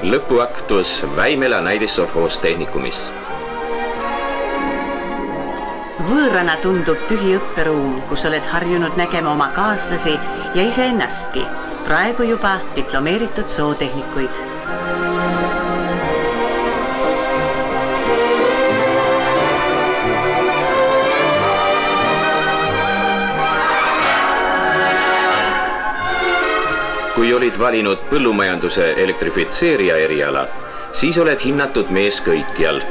lõpuaktus Väimela näidissovhoos-tehnikumis. Võõrana tundub tühi õpperuum, kus oled harjunud nägema oma kaaslasi ja iseennastki, praegu juba diplomeeritud zootehnikuid. Kui olid valinud põllumajanduse elektrifitseerija eriala, siis oled hinnatud mees kõikjal.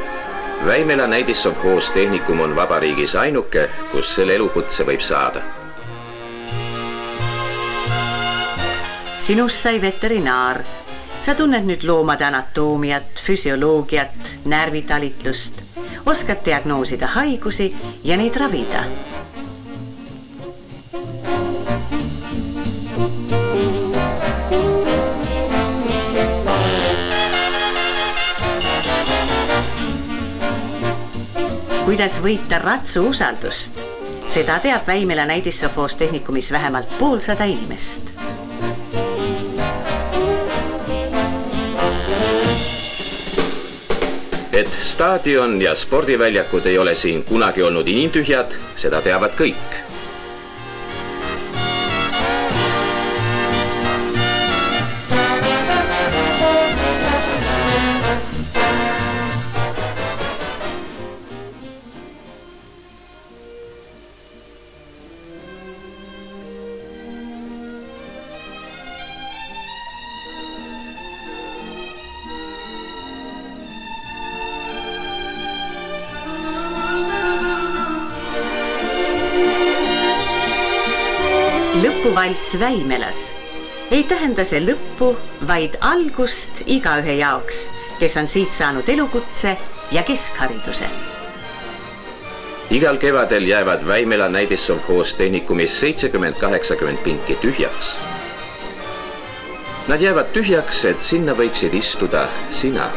Väimela näidissovhoos-tehnikum on vabariigis ainuke, kus selle elukutse võib saada. Sinust sai veterinaar. Sa tunned nüüd loomade anatoomiat, füsioloogiat, närvitalitlust, oskad diagnoosida haigusi ja neid ravida. Kuidas võita ratsu usaldust? Seda teab Väimela näidissovhoos-tehnikumis vähemalt 200 inimest. Et staadion ja spordiväljakud ei ole siin kunagi olnud inimtühjad, seda teavad kõik. Lõpuvalss Väimelas ei tähenda see lõppu, vaid algust igaühe jaoks, kes on siit saanud elukutse ja keskhariduse. Igal kevadel jäävad Väimela näidissovhoos-tehnikumis 70-80 pinki tühjaks. Nad jäävad tühjaks, et sinna võiksid istuda sina.